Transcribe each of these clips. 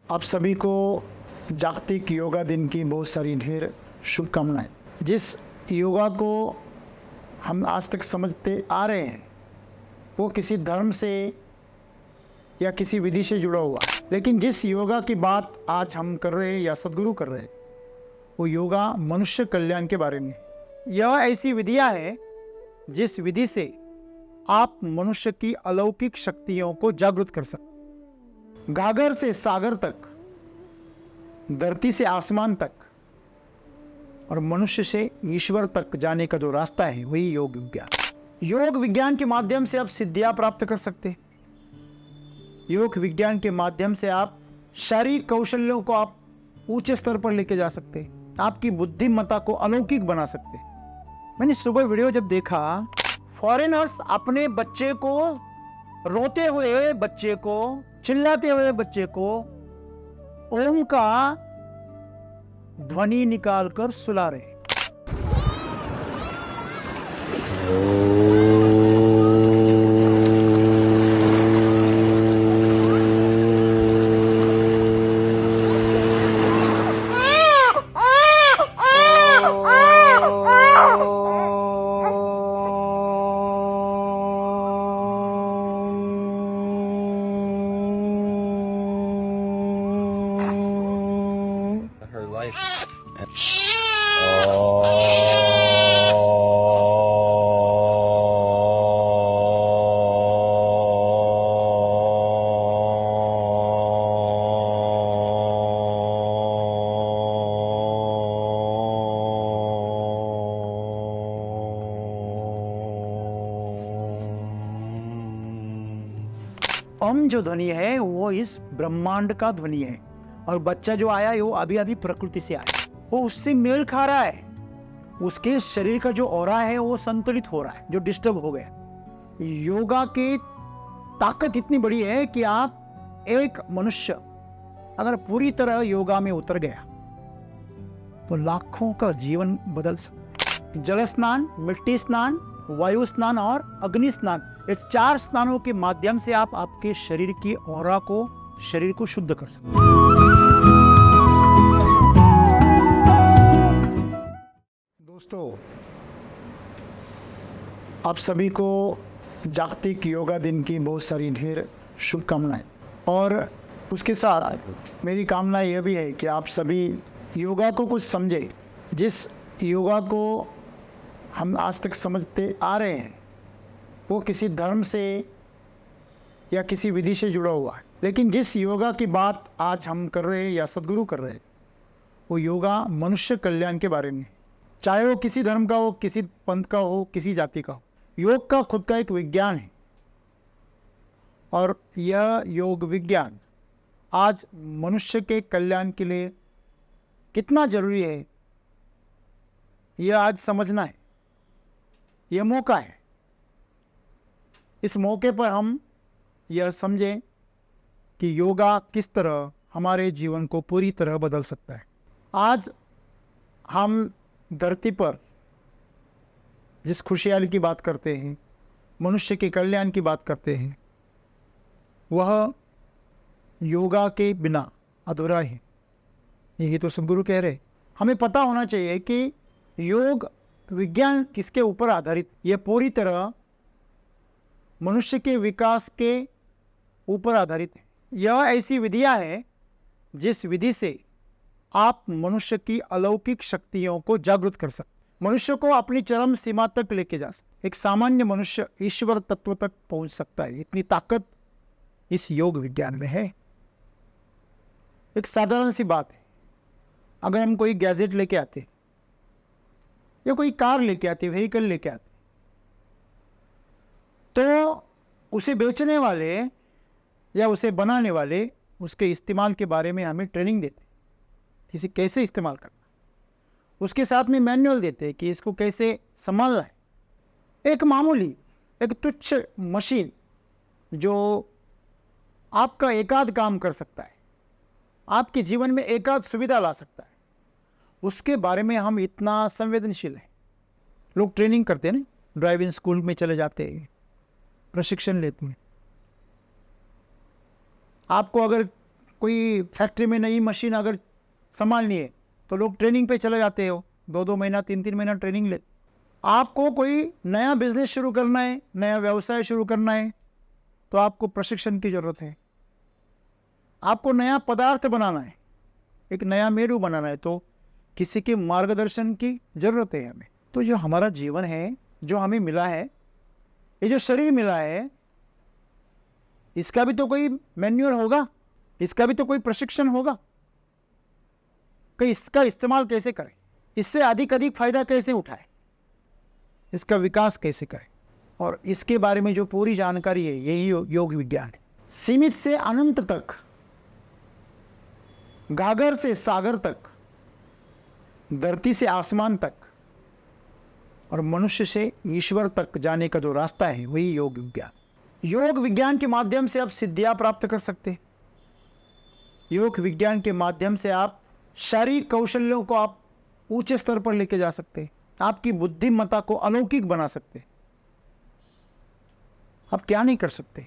आप सभी को जागतिक योगा दिन की बहुत सारी ढेर शुभकामनाएं। जिस योगा को हम आज तक समझते आ रहे हैं वो किसी धर्म से या किसी विधि से जुड़ा हुआ है, लेकिन जिस योगा की बात आज हम कर रहे हैं या सद्गुरु कर रहे हैं वो योगा मनुष्य कल्याण के बारे में। यह ऐसी विधियां है जिस विधि से आप मनुष्य की अलौकिक शक्तियों को जागृत कर सकते। घाघर से सागर तक, धरती से आसमान तक और मनुष्य से ईश्वर तक जाने का जो रास्ता है वही योग विज्ञान। योग विज्ञान के माध्यम से आप सिद्धियां प्राप्त कर सकते। योग विज्ञान के माध्यम से आप शारीरिक कौशल्यों को आप ऊंचे स्तर पर लेके जा सकते, आपकी बुद्धिमत्ता को अलौकिक बना सकते। मैंने सुबह वीडियो जब देखा, फॉरेनर्स अपने बच्चे को, रोते हुए बच्चे को, चिल्लाते हुए बच्चे को ओम का ध्वनि निकालकर सुला रहे। Her life. ओम जो ध्वनि है वो इस ब्रह्मांड का ध्वनि है और बच्चा जो आया है वो अभी अभी प्रकृति से आया, वो उससे मेल खा रहा है। उसके शरीर का जो ऑरा है वो संतुलित हो रहा है, जो डिस्टर्ब हो गया। योगा की ताकत इतनी बड़ी है कि आप एक मनुष्य अगर पूरी तरह योगा में उतर गया तो लाखों का जीवन बदल सकता। जल स्नान, मिट्टी स्नान, वायु स्नान और अग्नि स्नान, ये 4 स्नानों के माध्यम से आप आपके शरीर की ऑरा को, शरीर को शुद्ध कर सकते। दोस्तों, आप सभी को जागतिक योगा दिन की बहुत सारी ढेर शुभकामनाएं। और उसके साथ मेरी कामना यह भी है कि आप सभी योगा को कुछ समझें। जिस योगा को हम आज तक समझते आ रहे हैं वो किसी धर्म से या किसी विधि से जुड़ा हुआ है, लेकिन जिस योगा की बात आज हम कर रहे हैं या सद्गुरु कर रहे हैं वो योगा मनुष्य कल्याण के बारे में। चाहे वो किसी धर्म का हो, किसी पंथ का हो, किसी जाति का हो, योग का खुद का एक विज्ञान है। और यह योग विज्ञान आज मनुष्य के कल्याण के लिए कितना जरूरी है यह आज समझना है। यह मौका है, इस मौके पर हम यह समझें कि योगा किस तरह हमारे जीवन को पूरी तरह बदल सकता है। आज हम धरती पर जिस खुशहाली की बात करते हैं, मनुष्य के कल्याण की बात करते हैं, वह योगा के बिना अधूरा है। यही तो सद्गुरु कह रहे। हमें पता होना चाहिए कि योग विज्ञान किसके ऊपर आधारित, यह पूरी तरह मनुष्य के विकास के ऊपर आधारित है। यह ऐसी विधियां है जिस विधि से आप मनुष्य की अलौकिक शक्तियों को जागृत कर सकते, मनुष्य को अपनी चरम सीमा तक लेके जा सकते। एक सामान्य मनुष्य ईश्वर तत्व तक पहुंच सकता है, इतनी ताकत इस योग विज्ञान में है। एक साधारण सी बात है, अगर हम कोई गैजेट लेके आते या कोई कार लेके आते, व्हीकल लेके आते, तो उसे बेचने वाले या उसे बनाने वाले उसके इस्तेमाल के बारे में हमें ट्रेनिंग देते, इसे कैसे इस्तेमाल करना, उसके साथ में मैनुअल देते कि इसको कैसे संभालना है। एक मामूली, एक तुच्छ मशीन जो आपका एकाध काम कर सकता है, आपके जीवन में एकाध सुविधा ला सकता है, उसके बारे में हम इतना संवेदनशील हैं। लोग ट्रेनिंग करते हैं ना, ड्राइविंग स्कूल में चले जाते हैं, प्रशिक्षण लेते हैं। आपको अगर कोई फैक्ट्री में नई मशीन अगर संभालनी है तो लोग ट्रेनिंग पे चले जाते हो, 2-2 महीना 3-3 महीना ट्रेनिंग ले। आपको कोई नया बिजनेस शुरू करना है, नया व्यवसाय शुरू करना है तो आपको प्रशिक्षण की ज़रूरत है। आपको नया पदार्थ बनाना है, एक नया मेरू बनाना है तो किसी के मार्गदर्शन की ज़रूरत है हमें। तो जो हमारा जीवन है, जो हमें मिला है, ये जो शरीर मिला है, इसका भी तो कोई मैन्युअल होगा, इसका भी तो कोई प्रशिक्षण होगा कि इसका इस्तेमाल कैसे करें, इससे अधिक फायदा कैसे उठाएं, इसका विकास कैसे करें। और इसके बारे में जो पूरी जानकारी है यही योग विज्ञान है। सीमित से अनंत तक, गागर से सागर तक, धरती से आसमान तक और मनुष्य से ईश्वर तक जाने का जो रास्ता है वही योग विज्ञान। योग विज्ञान के माध्यम से आप सिद्धियां प्राप्त कर सकते हैं। योग विज्ञान के माध्यम से आप शारीरिक कौशल्यों को आप ऊंचे स्तर पर लेके जा सकते हैं, आपकी बुद्धिमत्ता को अलौकिक बना सकते हैं। आप क्या नहीं कर सकते,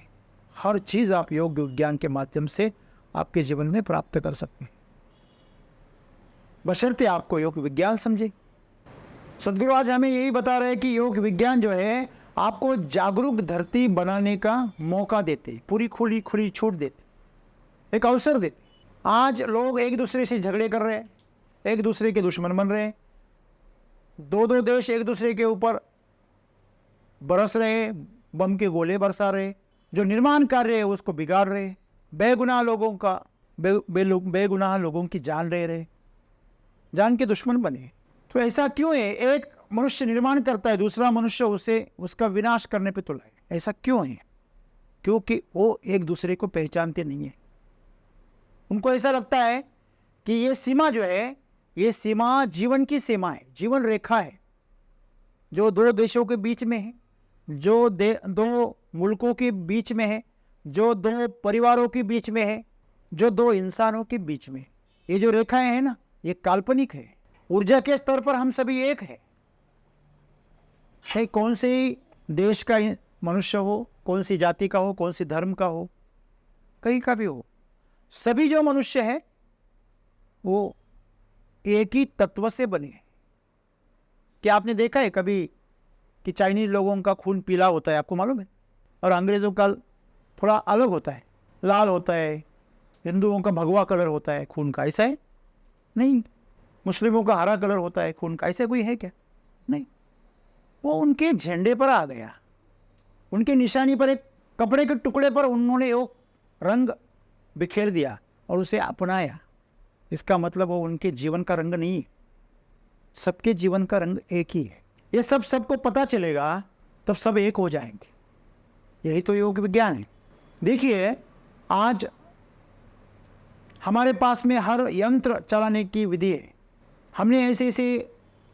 हर चीज आप योग विज्ञान के माध्यम से आपके जीवन में प्राप्त कर सकते हैं, बशर्ते आपको योग विज्ञान समझे। सदगुरु आज हमें यही बता रहे हैं कि योग विज्ञान जो है आपको जागरूक धरती बनाने का मौका देते, पूरी खुली छूट देते, एक अवसर देते। आज लोग एक दूसरे से झगड़े कर रहे हैं, एक दूसरे के दुश्मन बन रहे हैं, 2-2 देश एक दूसरे के ऊपर बरस रहे, बम के गोले बरसा रहे, जो निर्माण कार्य है उसको बिगाड़ रहे, बेगुनाह लोगों की जान ले रहे, जान के दुश्मन बने। तो ऐसा क्यों है? एक मनुष्य निर्माण करता है, दूसरा मनुष्य उसे उसका विनाश करने पे तुला है। ऐसा क्यों है? क्योंकि वो एक दूसरे को पहचानते नहीं है। उनको ऐसा लगता है कि ये सीमा जो है, ये सीमा जीवन की सीमा है, जीवन रेखा है, जो 2 देशों के बीच में है, जो 2 मुल्कों के बीच में है, जो 2 परिवारों के बीच में है, जो 2 इंसानों के बीच में है। ये जो रेखाएं हैं ना, ये काल्पनिक है। ऊर्जा के स्तर पर हम सभी एक है। चाहे कौन से देश का मनुष्य हो, कौन सी जाति का हो, कौन सी धर्म का हो, कहीं का भी हो, सभी जो मनुष्य है वो एक ही तत्व से बने हैं। क्या आपने देखा है कभी कि चाइनीज लोगों का खून पीला होता है, आपको मालूम है? और अंग्रेजों का थोड़ा अलग होता है, लाल होता है। हिंदुओं का भगवा कलर होता है खून का, ऐसा है नहीं। मुस्लिमों का हरा कलर होता है खून का, ऐसा कोई है क्या? नहीं। वो उनके झंडे पर आ गया, उनके निशानी पर, एक कपड़े के टुकड़े पर उन्होंने वो रंग बिखेर दिया और उसे अपनाया। इसका मतलब वो उनके जीवन का रंग नहीं है, सबके जीवन का रंग एक ही है। ये सबको पता चलेगा तब सब एक हो जाएंगे। यही तो योग विज्ञान है। देखिए, आज हमारे पास में हर यंत्र चलाने की विधि है। हमने ऐसे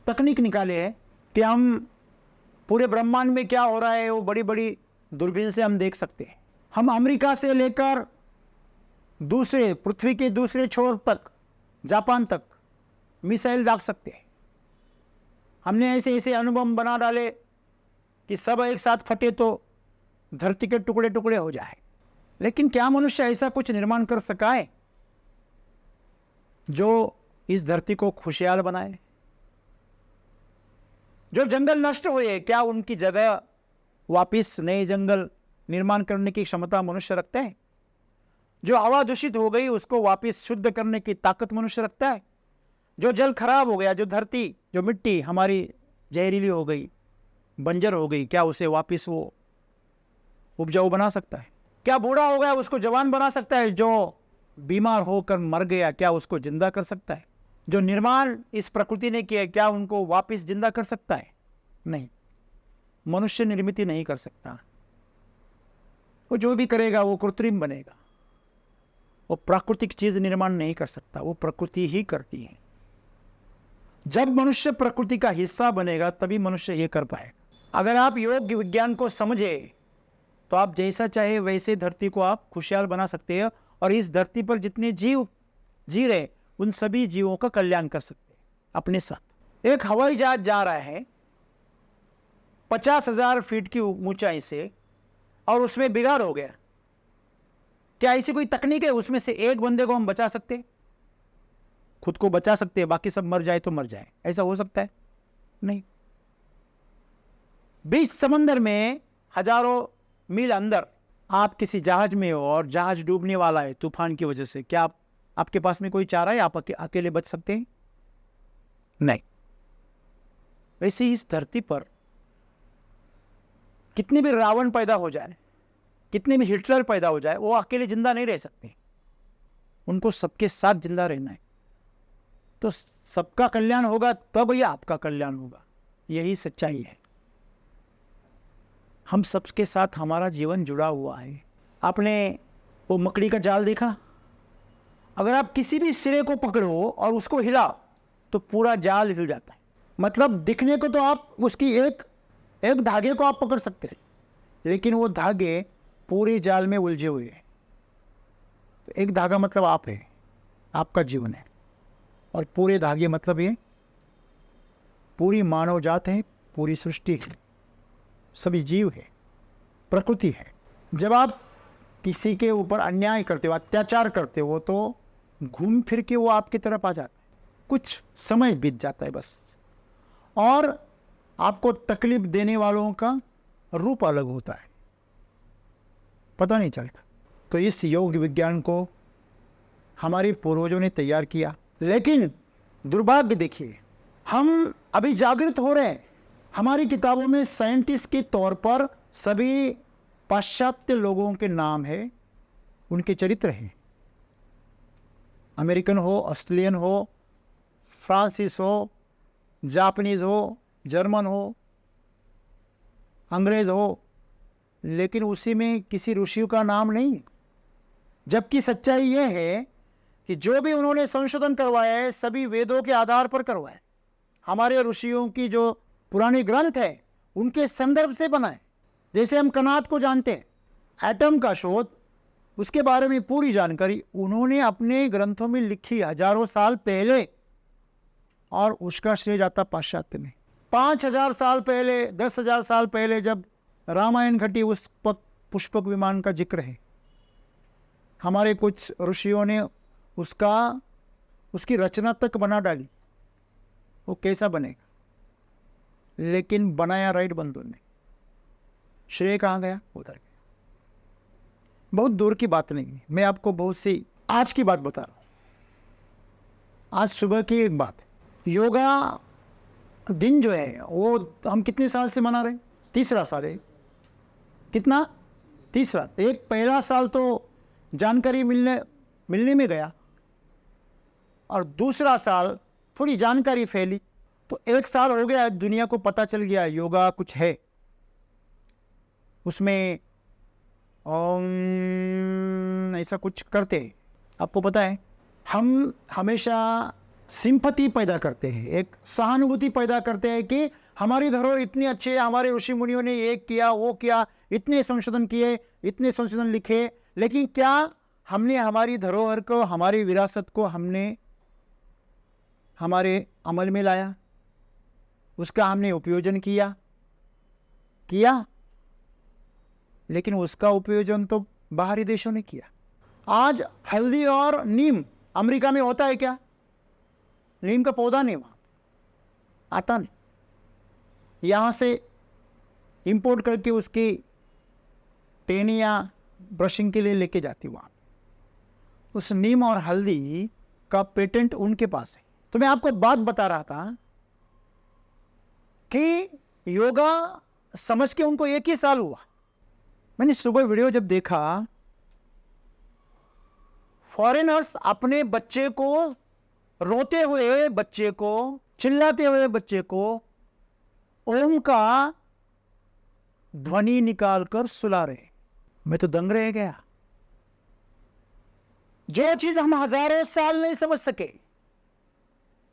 तकनीक निकाले हैं कि हम पूरे ब्रह्मांड में क्या हो रहा है वो बड़ी बड़ी दूरबीन से हम देख सकते हैं। हम अमेरिका से लेकर पृथ्वी के दूसरे छोर तक, जापान तक मिसाइल दाग सकते हैं। हमने ऐसे अणुबम बना डाले कि सब एक साथ फटे तो धरती के टुकड़े टुकड़े हो जाए। लेकिन क्या मनुष्य ऐसा कुछ निर्माण कर सका है जो इस धरती को खुशहाल बनाए? जो जंगल नष्ट हुए, क्या उनकी जगह वापिस नए जंगल निर्माण करने की क्षमता मनुष्य रखता है? जो हवा दूषित हो गई उसको वापिस शुद्ध करने की ताकत मनुष्य रखता है? जो जल खराब हो गया, जो धरती, जो मिट्टी हमारी जहरीली हो गई, बंजर हो गई, क्या उसे वापिस वो उपजाऊ बना सकता है? क्या बूढ़ा हो गया उसको जवान बना सकता है? जो बीमार होकर मर गया, क्या उसको जिंदा कर सकता है? जो निर्माण इस प्रकृति ने किया, क्या उनको वापस जिंदा कर सकता है? नहीं, मनुष्य निर्मित नहीं कर सकता। वो जो भी करेगा वो कृत्रिम बनेगा, वो प्राकृतिक चीज निर्माण नहीं कर सकता, वो प्रकृति ही करती है। जब मनुष्य प्रकृति का हिस्सा बनेगा तभी मनुष्य ये कर पाएगा। अगर आप योग विज्ञान को समझे तो आप जैसा चाहे वैसे धरती को आप खुशहाल बना सकते हैं और इस धरती पर जितने जीव जी रहे उन सभी जीवों का कल्याण कर सकते हैं अपने साथ। एक हवाई जहाज जा रहा है 50,000 फीट की ऊंचाई से और उसमें बिगाड़ हो गया, क्या ऐसी कोई तकनीक है उसमें से एक बंदे को हम बचा सकते हैं? खुद को बचा सकते हैं, बाकी सब मर जाए तो मर जाए, ऐसा हो सकता है? नहीं। बीच समंदर में हजारों मील अंदर आप किसी जहाज में हो और जहाज डूबने वाला है तूफान की वजह से, क्या आपके पास में कोई चारा है? आप अकेले बच सकते हैं? नहीं। वैसे ही इस धरती पर कितने भी रावण पैदा हो जाए, कितने भी हिटलर पैदा हो जाए, वो अकेले जिंदा नहीं रह सकते, उनको सबके साथ जिंदा रहना है। तो सबका कल्याण होगा तब ही आपका कल्याण होगा, यही सच्चाई है। हम सबके साथ हमारा जीवन जुड़ा हुआ है। आपने वो मकड़ी का जाल देखा? अगर आप किसी भी सिरे को पकड़ो और उसको हिलाओ तो पूरा जाल हिल जाता है। मतलब दिखने को तो आप उसकी एक धागे को आप पकड़ सकते हैं, लेकिन वो धागे पूरे जाल में उलझे हुए हैं। तो एक धागा मतलब आप है, आपका जीवन है, और पूरे धागे मतलब ये पूरी मानव जात है, पूरी सृष्टि है, सभी जीव है, प्रकृति है। जब आप किसी के ऊपर अन्याय करते हो, अत्याचार करते हो, तो घूम फिर के वो आपकी तरफ आ जाता है। कुछ समय बीत जाता है बस, और आपको तकलीफ देने वालों का रूप अलग होता है, पता नहीं चलता। तो इस योग विज्ञान को हमारे पूर्वजों ने तैयार किया, लेकिन दुर्भाग्य देखिए, हम अभी जागृत हो रहे हैं। हमारी किताबों में साइंटिस्ट के तौर पर सभी पाश्चात्य लोगों के नाम है, उनके चरित्र हैं। अमेरिकन हो, ऑस्ट्रेलियन हो, फ्रांसीस हो, जापानीज हो, जर्मन हो, अंग्रेज हो, लेकिन उसी में किसी ऋषि का नाम नहीं। जबकि सच्चाई यह है कि जो भी उन्होंने संशोधन करवाया है सभी वेदों के आधार पर करवाया। हमारे ऋषियों की जो पुराने ग्रंथ है उनके संदर्भ से बना है। जैसे हम कनात को जानते हैं, एटम का शोध, उसके बारे में पूरी जानकारी उन्होंने अपने ग्रंथों में लिखी हजारों साल पहले, और उसका श्रेय जाता पाश्चात्य में। 5000 साल पहले, 10,000 साल पहले जब रामायण घटी, उस पुष्पक विमान का जिक्र है। हमारे कुछ ऋषियों ने उसकी रचना तक बना डाली, वो कैसा बनेगा, लेकिन बनाया राइट बंधु ने। श्रेय कहाँ गया? उधर गया। बहुत दूर की बात नहीं है, मैं आपको बहुत सी आज की बात बता रहा हूँ। आज सुबह की एक बात, योगा दिन जो है वो हम कितने साल से मना रहे हैं? तीसरा साल है। कितना? तीसरा। एक पहला साल तो जानकारी मिलने में गया, और दूसरा साल थोड़ी जानकारी फैली, तो एक साल हो गया, दुनिया को पता चल गया योगा कुछ है। उसमें ऐसा कुछ करते हैं। आपको पता है, हम हमेशा सिंपैथी पैदा करते हैं, एक सहानुभूति पैदा करते हैं कि हमारी धरोहर इतनी अच्छी है, हमारे ऋषि मुनियों ने ये किया वो किया, इतने संशोधन किए, इतने संशोधन लिखे, लेकिन क्या हमने हमारी धरोहर को, हमारी विरासत को हमने हमारे अमल में लाया? उसका हमने उपयोजन किया? लेकिन उसका उपयोजन तो बाहरी देशों ने किया। आज हल्दी और नीम अमेरिका में होता है क्या? नीम का पौधा नहीं वहाँ आता, नहीं, यहाँ से इंपोर्ट करके उसकी टेनिया ब्रशिंग के लिए लेके जाती वहाँ। उस नीम और हल्दी का पेटेंट उनके पास है। तो मैं आपको बात बता रहा था कि योगा समझ के उनको 1 ही साल हुआ। मैंने सुबह वीडियो जब देखा, फॉरेनर्स अपने बच्चे को, रोते हुए बच्चे को, चिल्लाते हुए बच्चे को ओम का ध्वनि निकालकर सुला रहे। मैं तो दंग रह गया। जो चीज हम हजारों साल नहीं समझ सके।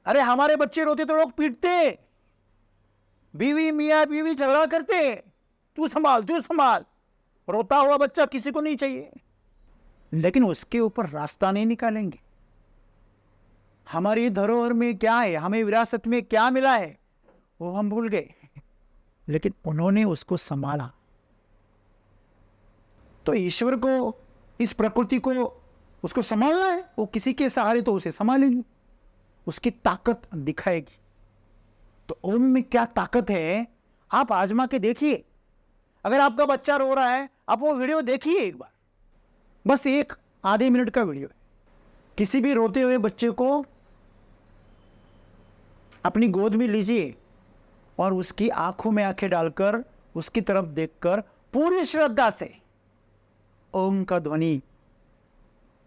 अरे हमारे बच्चे रोते तो लोग पीटते, बीवी मियां बीवी झगड़ा करते, तू संभाल। रोता हुआ बच्चा किसी को नहीं चाहिए, लेकिन उसके ऊपर रास्ता नहीं निकालेंगे। हमारी धरोहर में क्या है, हमें विरासत में क्या मिला है, वो हम भूल गए, लेकिन उन्होंने उसको संभाला। तो ईश्वर को इस प्रकृति को उसको संभालना है, वो किसी के सहारे तो उसे संभालेगी, उसकी ताकत दिखाएगी। तो ओम में क्या ताकत है आप आजमा के देखिए। अगर आपका बच्चा रो रहा है, आप वो वीडियो देखिए एक बार, बस एक आधे मिनट का वीडियो है। किसी भी रोते हुए बच्चे को अपनी गोद में लीजिए और उसकी आंखों में आंखें डालकर उसकी तरफ देखकर पूरी श्रद्धा से ओम का ध्वनि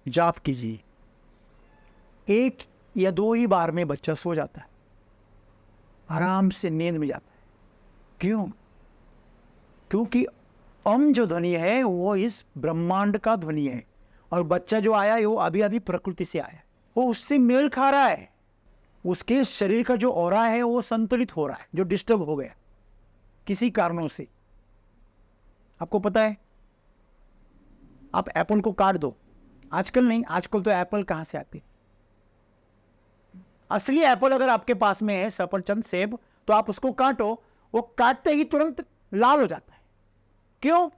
जाप कीजिए। 1 या 2 ही बार में बच्चा सो जाता है, आराम से नींद में जाता है। क्यों? क्योंकि ओम जो ध्वनि है वो इस ब्रह्मांड का ध्वनि है, और बच्चा जो आया है वो अभी अभी प्रकृति से आया है, वो उससे मेल खा रहा है। उसके शरीर का जो ऑरा है वो संतुलित हो रहा है, जो डिस्टर्ब हो गया किसी कारणों से। आपको पता है, आप एप्पल को काट दो, आजकल नहीं, आजकल तो एप्पल कहां से आते, असली एप्पल अगर आपके पास में है, सफरचंद, सेब, तो आप उसको काटो, वो काटते ही तुरंत लाल हो जाता है। क्यों?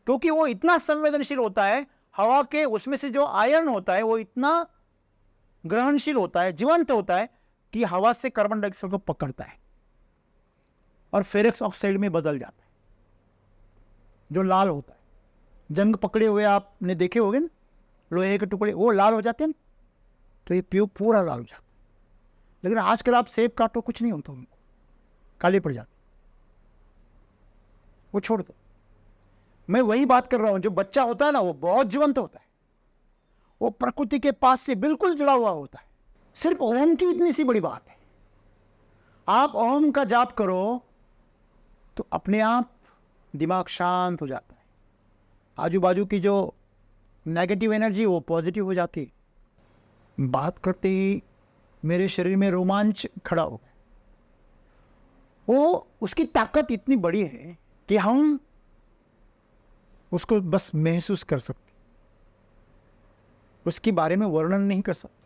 क्योंकि वो इतना संवेदनशील होता है, हवा के उसमें से जो आयरन होता है वो इतना ग्रहणशील होता है, जीवंत होता है, कि हवा से कार्बन डाइऑक्साइड को पकड़ता है और फेरस ऑक्साइड में बदल जाता है, जो लाल होता है। जंग पकड़े हुए आपने देखे होंगे ना, लोहे के टुकड़े वो लाल हो जाते हैं ना, तो ये पूरा लाल हो जाता है। लेकिन आजकल आप सेब काटो, कुछ नहीं होता, उनको काले पड़ जाते, वो छोड़ दो। मैं वही बात कर रहा हूं, जो बच्चा होता है ना वो बहुत जीवंत होता है, वो प्रकृति के पास से बिल्कुल जुड़ा हुआ होता है। सिर्फ ओम की इतनी सी बड़ी बात है, आप ओम का जाप करो तो अपने आप दिमाग शांत हो जाता है, आजू बाजू की जो नेगेटिव एनर्जी वो पॉजिटिव हो जाती है। बात करते ही मेरे शरीर में रोमांच खड़ा हो गया। वो उसकी ताकत इतनी बड़ी है कि हम उसको बस महसूस कर सकते, उसके बारे में वर्णन नहीं कर सकते।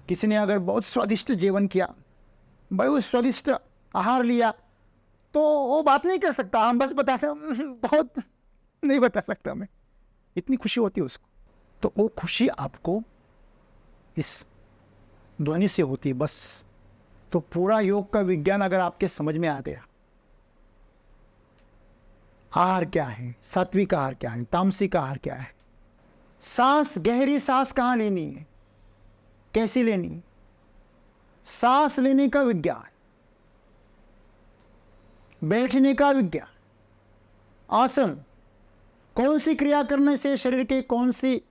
किसी ने अगर बहुत स्वादिष्ट जीवन किया, बहुत स्वादिष्ट आहार लिया, तो वो बात नहीं कर सकता, हम बस बता सकते, बहुत नहीं बता सकता मैं, इतनी खुशी होती है उसको। तो वो खुशी आपको इस ध्वनि से होती है बस। तो पूरा योग का विज्ञान अगर आपके समझ में आ गया, आहार क्या है, सात्विक आहार क्या है, तामसिक आहार क्या है, सांस, गहरी सांस कहाँ लेनी है, कैसी लेनी है, सांस लेने का विज्ञान, बैठने का विज्ञान, आसन, कौन सी क्रिया करने से शरीर के कौन सी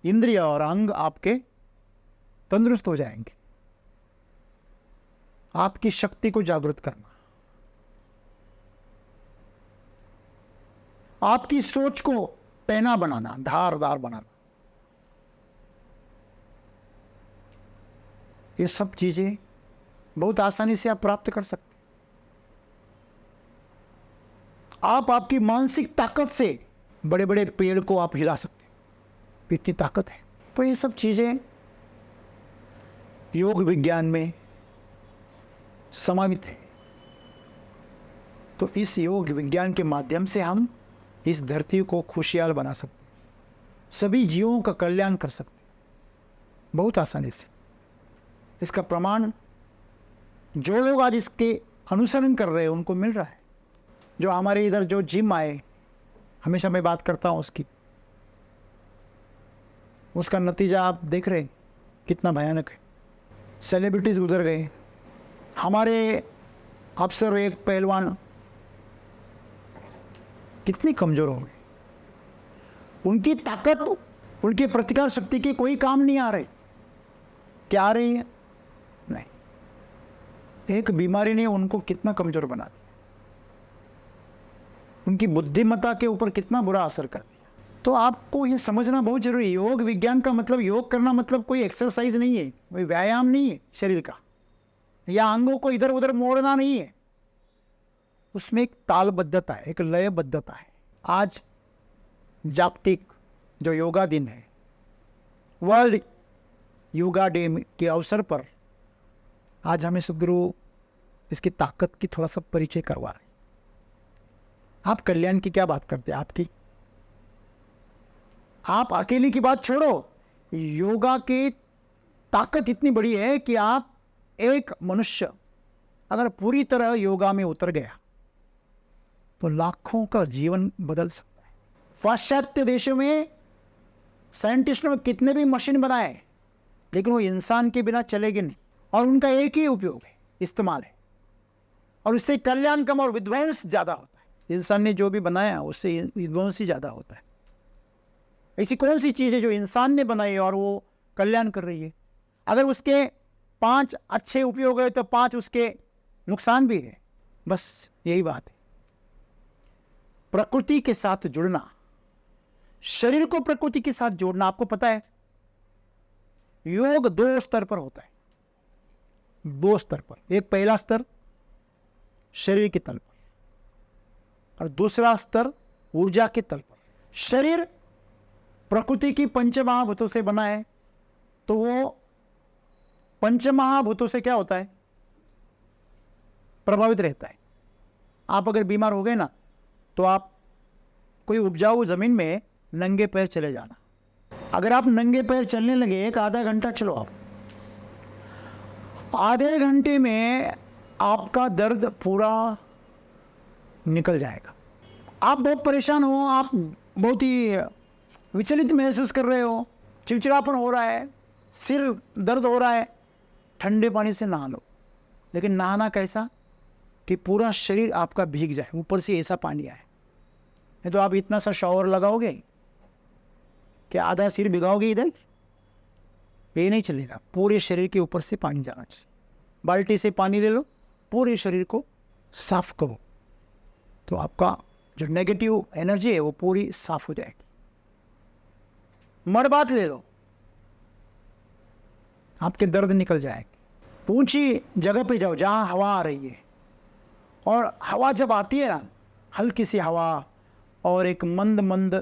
इंद्रिय और अंग आपके तंदुरुस्त हो जाएंगे, आपकी शक्ति को जागृत करना, आपकी सोच को पैना बनाना, धारदार बनाना, ये सब चीजें बहुत आसानी से आप प्राप्त कर सकते। आप आपकी मानसिक ताकत से बड़े बड़े पेड़ को आप हिला सकते, इतनी ताकत है। तो ये सब चीजें योग विज्ञान में समावित है। तो इस योग विज्ञान के माध्यम से हम इस धरती को खुशहाल बना सकते, सभी जीवों का कल्याण कर सकते बहुत आसानी से। इसका प्रमाण जो लोग आज इसके अनुसरण कर रहे हैं उनको मिल रहा है। जो हमारे इधर जो जिम आए, हमेशा मैं बात करता हूँ उसकी, उसका नतीजा आप देख रहे हैं कितना भयानक है। सेलिब्रिटीज गुजर गए, हमारे अफसर, एक पहलवान कितनी कमजोर हो गए, उनकी ताकत, उनकी प्रतिकार शक्ति के कोई काम नहीं आ रहे। क्या आ रही है? नहीं, एक बीमारी ने उनको कितना कमजोर बना दिया, उनकी बुद्धिमत्ता के ऊपर कितना बुरा असर कर दिया। तो आपको ये समझना बहुत जरूरी है। योग विज्ञान का मतलब, योग करना मतलब कोई एक्सरसाइज नहीं है, कोई व्यायाम नहीं है शरीर का, या अंगों को इधर उधर मोड़ना नहीं है। उसमें एक तालबद्धता है, एक लयबद्धता है। आज जागतिक जो योगा दिन है, वर्ल्ड योगा डे के अवसर पर आज हमें सद्गुरु इसकी ताकत की थोड़ा सा परिचय करवा रहे। आप कल्याण की क्या बात करते हैं? आपकी आप अकेले की बात छोड़ो, योगा की ताकत इतनी बड़ी है कि आप एक मनुष्य अगर पूरी तरह योगा में उतर गया तो लाखों का जीवन बदल सकता है। पाश्चात्य देशों में साइंटिस्टों ने कितने भी मशीन बनाए, लेकिन वो इंसान के बिना चलेगी नहीं, और उनका एक ही उपयोग है, इस्तेमाल है, और उससे कल्याण कम और विध्वंस ज़्यादा होता है। इंसान ने जो भी बनाया उससे विध्वंस ही ज़्यादा होता है। ऐसी कौन सी चीज़ है जो इंसान ने बनाई और वो कल्याण कर रही है? अगर उसके 5 अच्छे उपयोग है तो 5 उसके नुकसान भी है। बस यही बात है। प्रकृति के साथ जुड़ना, शरीर को प्रकृति के साथ जोड़ना। आपको पता है योग 2 स्तर पर होता है, 2 स्तर पर। एक पहला स्तर शरीर के तल पर और दूसरा स्तर ऊर्जा के तल पर। शरीर प्रकृति की पंचमहाभूतों से बना है, तो वो पंचमहाभूतों से क्या होता है? प्रभावित रहता है। आप अगर बीमार हो गए ना, तो आप कोई उपजाऊ जमीन में नंगे पैर चले जाना। अगर आप नंगे पैर चलने लगे, एक आधा घंटा चलो, आप आधे घंटे में आपका दर्द पूरा निकल जाएगा। आप बहुत परेशान हो, आप बहुत ही विचलित महसूस कर रहे हो, चिड़चिड़ापन हो रहा है, सिर दर्द हो रहा है, ठंडे पानी से नहा लो। लेकिन नहाना कैसा कि पूरा शरीर आपका भीग जाए, ऊपर से ऐसा पानी आए। नहीं तो आप इतना सा शॉवर लगाओगे कि आधा सिर भिगाओगे इधर, ये नहीं चलेगा। पूरे शरीर के ऊपर से पानी जाना चाहिए। बाल्टी से पानी ले लो, पूरे शरीर को साफ करो, तो आपका जो नेगेटिव एनर्जी है वो पूरी साफ हो जाएगी। मरबात ले लो, आपके दर्द निकल जाएंगे। ऊंची जगह पे जाओ जहां हवा आ रही है, और हवा जब आती है ना, हल्की सी हवा और एक मंद मंद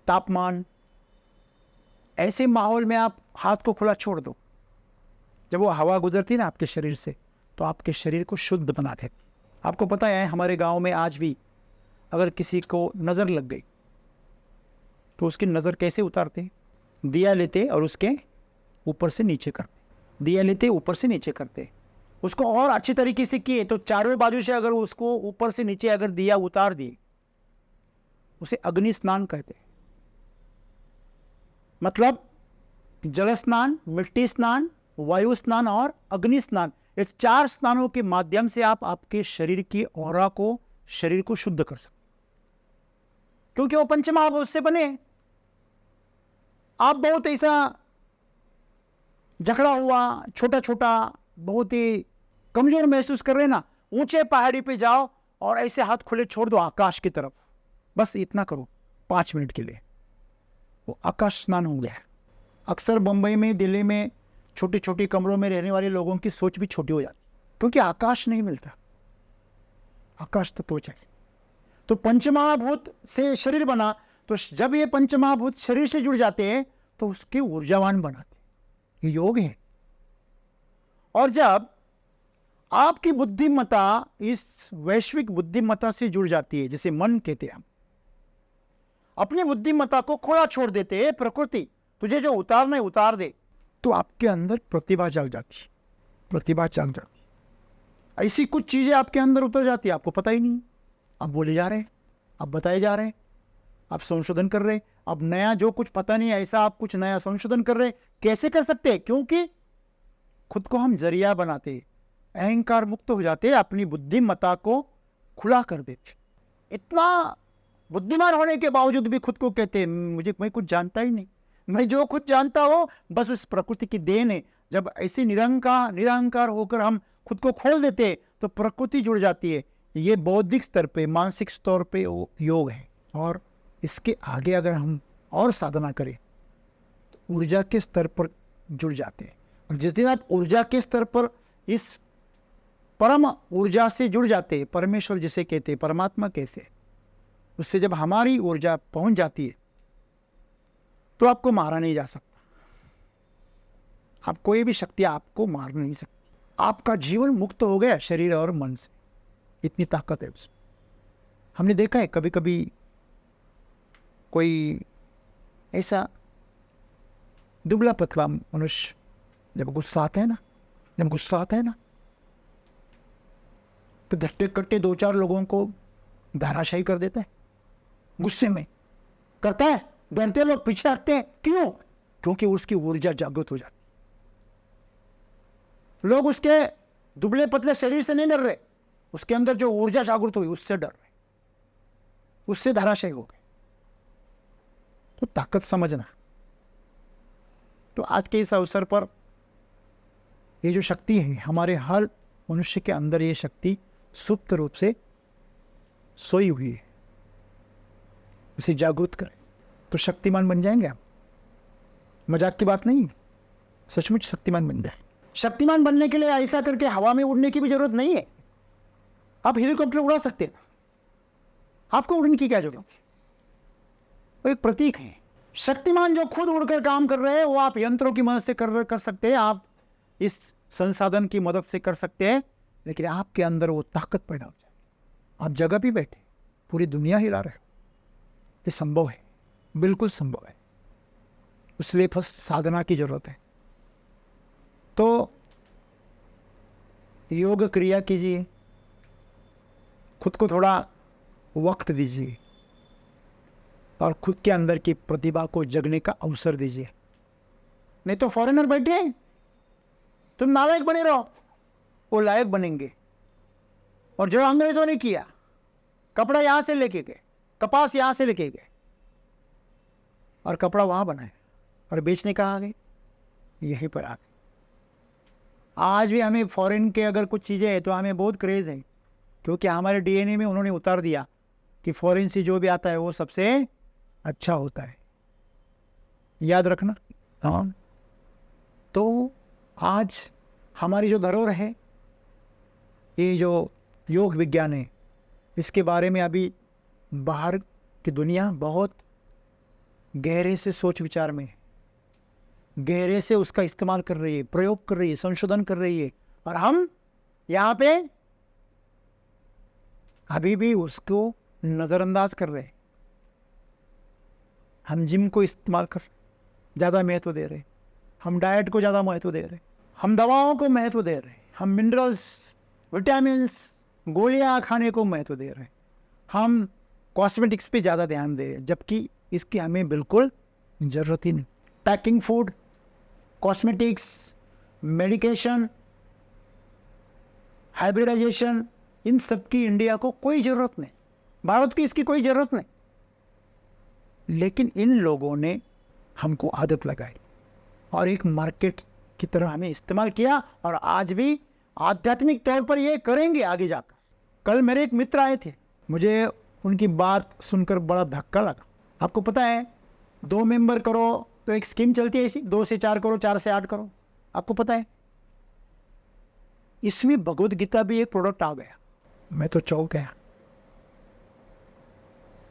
तापमान, ऐसे माहौल में आप हाथ को खुला छोड़ दो। जब वो हवा गुजरती है ना आपके शरीर से, तो आपके शरीर को शुद्ध बना देती। आपको पता है हमारे गांव में आज भी अगर किसी को नज़र लग गई तो उसकी नज़र कैसे उतारते? दिया लेते और उसके ऊपर से नीचे करते। दिया लेते ऊपर से नीचे करते। उसको और अच्छी तरीके से किए तो चारों बाजू से अगर उसको ऊपर से नीचे अगर दिया उतार दिए, उसे अग्नि स्नान कहते हैं। मतलब जल स्नान, मिट्टी स्नान, वायु स्नान और अग्नि स्नान, ये 4 स्नानों के माध्यम से आप आपके शरीर की ऑरा को, शरीर को शुद्ध कर सकते, क्योंकि वो पंचमहाभूत से बने। आप बहुत ऐसा जकड़ा हुआ, छोटा छोटा, बहुत ही कमजोर महसूस कर रहे हैं ना, ऊंचे पहाड़ी पे जाओ और ऐसे हाथ खुले छोड़ दो आकाश की तरफ। बस इतना करो 5 मिनट के लिए, वो आकाश स्नान हो गया। अक्सर बंबई में, दिल्ली में छोटी छोटी कमरों में रहने वाले लोगों की सोच भी छोटी हो जाती, क्योंकि आकाश नहीं मिलता। आकाश तो चाहिए। तो पंचमहाभूत से शरीर बना, तो जब ये पंचमहाभूत शरीर से जुड़ जाते हैं तो उसके ऊर्जावान बनाते, ये योग है। और जब आपकी बुद्धिमत्ता इस वैश्विक बुद्धिमत्ता से जुड़ जाती है, जिसे मन कहते हैं, हम अपनी बुद्धिमत्ता को खोला छोड़ देते हैं, प्रकृति तुझे जो उतारना है उतार दे, तो आपके अंदर प्रतिभा जाग जाती है। प्रतिभा जाग जाती है। ऐसी कुछ चीजें आपके अंदर उतर जाती है, आपको पता ही नहीं। आप बोले जा रहे हैं, आप बताए जा रहे हैं, आप संशोधन कर रहे हैं। अब नया जो कुछ पता नहीं ऐसा आप कुछ नया संशोधन कर रहे हैं। कैसे कर सकते हैं? क्योंकि खुद को हम जरिया बनाते, अहंकार मुक्त हो जाते, अपनी बुद्धिमत्ता को खुला कर देते। इतना बुद्धिमान होने के बावजूद भी खुद को कहते मैं कुछ जानता ही नहीं, मैं जो कुछ जानता हूं बस उस प्रकृति की देन है। जब ऐसे निरहंकार होकर हम खुद को खोल देते तो प्रकृति जुड़ जाती है। ये बौद्धिक स्तर पे, मानसिक स्तर पे योग है। और इसके आगे अगर हम और साधना करें तो ऊर्जा के स्तर पर जुड़ जाते हैं। और जिस दिन आप ऊर्जा के स्तर पर इस परम ऊर्जा से जुड़ जाते हैं, परमेश्वर जिसे कहते हैं, परमात्मा कहते हैं, उससे जब हमारी ऊर्जा पहुंच जाती है तो आपको मारा नहीं जा सकता। आप कोई भी शक्ति आपको मार नहीं सकती। आपका जीवन मुक्त हो गया शरीर और मन से, इतनी ताकत है उसमें। हमने देखा है कभी कभी कोई ऐसा दुबला पतला मनुष्य जब गुस्सा आता है ना तो धट्टे कट्टे 2-4 लोगों को धाराशाही कर देता है, गुस्से में करता है, डरते लोग पीछे हटते हैं। क्यों? क्योंकि उसकी ऊर्जा जागृत हो जाती। लोग उसके दुबले पतले शरीर से नहीं डर रहे, उसके अंदर जो ऊर्जा जागृत हुई उससे डर रहे, उससे धाराशाही हो गए। तो ताकत समझना। तो आज के इस अवसर पर ये जो शक्ति है, हमारे हर मनुष्य के अंदर ये शक्ति सुप्त रूप से सोई हुई है, उसे जागृत करें तो शक्तिमान बन जाएंगे आप। मजाक की बात नहीं, सचमुच शक्तिमान बन जाए। शक्तिमान बनने के लिए ऐसा करके हवा में उड़ने की भी जरूरत नहीं है। आप हेलीकॉप्टर उड़ा सकते हैं, आपको उड़ने की क्या जरूरत है? वो एक प्रतीक है। शक्तिमान जो खुद उड़कर काम कर रहे हैं वो आप यंत्रों की मदद से कर सकते हैं, आप इस संसाधन की मदद से कर सकते हैं, लेकिन आपके अंदर वो ताकत पैदा हो जाए। आप जगह भी बैठे पूरी दुनिया हिला रहे हो, ये संभव है, बिल्कुल संभव है। उसलिए बस साधना की जरूरत है। तो योग क्रिया कीजिए, खुद को थोड़ा वक्त दीजिए और खुद के अंदर की प्रतिभा को जगने का अवसर दीजिए। नहीं तो फॉरेनर बैठे तुम नालायक बने रहो, वो लायक बनेंगे। और जो अंग्रेजों ने किया, कपड़ा यहां से लेके गए, कपास यहां से लेके गए और कपड़ा वहां बनाए और बेचने कहाँ आ गए? यहीं पर आ गए। आज भी हमें फॉरेन के अगर कुछ चीज़ें हैं तो हमें बहुत क्रेज है, क्योंकि हमारे डीएनए में उन्होंने उतार दिया कि फॉरेन से जो भी आता है वो सबसे अच्छा होता है। याद रखना। हाँ, तो आज हमारी जो धरोहर है, ये जो योग विज्ञान है, इसके बारे में अभी बाहर की दुनिया बहुत गहरे से सोच विचार में है, गहरे से उसका इस्तेमाल कर रही है, प्रयोग कर रही है, संशोधन कर रही है, और हम यहाँ पे अभी भी उसको नज़रअंदाज कर रहे हैं। हम जिम को इस्तेमाल कर ज़्यादा महत्व दे रहे, हम डाइट को ज़्यादा महत्व दे रहे, हम दवाओं को महत्व दे रहे, हम मिनरल्स, विटामिन्स, गोलियां खाने को महत्व दे रहे, हम कॉस्मेटिक्स पे ज़्यादा ध्यान दे रहे, जबकि इसकी हमें बिल्कुल ज़रूरत ही नहीं। Packing food, cosmetics, medication, hybridization, इन सब की इंडिया को कोई ज़रूरत नहीं, भारत की इसकी कोई ज़रूरत नहीं। लेकिन इन लोगों ने हमको आदत लगाई और एक मार्केट की तरह हमें इस्तेमाल किया, और आज भी आध्यात्मिक तौर पर ये करेंगे आगे जाकर। कल मेरे एक मित्र आए थे, मुझे उनकी बात सुनकर बड़ा धक्का लगा। आपको पता है 2 मेंबर करो तो एक स्कीम चलती है ऐसी, 2 से 4 करो, 4 से 8 करो। आपको पता है इसमें भगवद गीता भी एक प्रोडक्ट आ गया। मैं तो चौंक गया।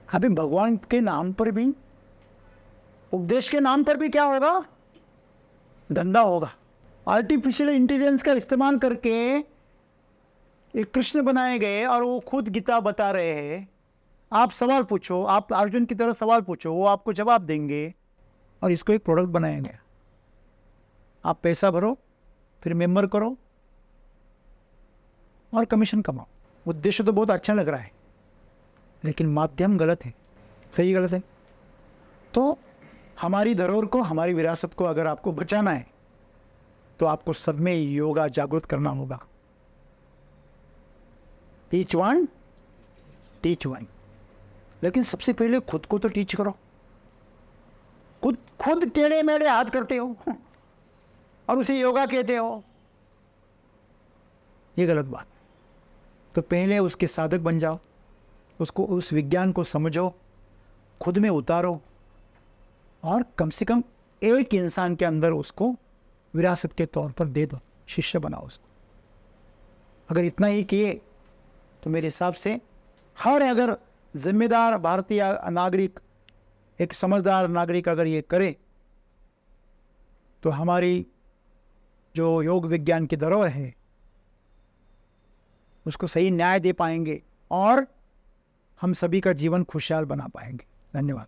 अभी भगवान के नाम पर भी, उपदेश के नाम पर भी क्या होगा? धंधा होगा। आर्टिफिशियल इंटेलिजेंस का इस्तेमाल करके एक कृष्ण बनाए गए और वो खुद गीता बता रहे हैं। आप सवाल पूछो, आप अर्जुन की तरह सवाल पूछो, वो आपको जवाब देंगे, और इसको एक प्रोडक्ट बनाया गया। आप पैसा भरो, फिर मेंबर करो और कमीशन कमाओ। उद्देश्य तो बहुत अच्छा लग रहा है, लेकिन माध्यम गलत है। सही गलत है? तो हमारी धरोहर को, हमारी विरासत को अगर आपको बचाना है तो आपको सब में योगा जागृत करना होगा। टीच वन, लेकिन सबसे पहले खुद को तो टीच करो। खुद टेढ़े मेढ़े हाथ करते हो और उसे योगा कहते हो, ये गलत बात। तो पहले उसके साधक बन जाओ, उसको, उस विज्ञान को समझो, खुद में उतारो, और कम से कम एक इंसान के अंदर उसको विरासत के तौर पर दे दो, शिष्य बनाओ उसको। अगर इतना ही किए तो मेरे हिसाब से हर अगर जिम्मेदार भारतीय नागरिक, एक समझदार नागरिक अगर ये करे तो हमारी जो योग विज्ञान की धरोहर है उसको सही न्याय दे पाएंगे और हम सभी का जीवन खुशहाल बना पाएंगे। धन्यवाद।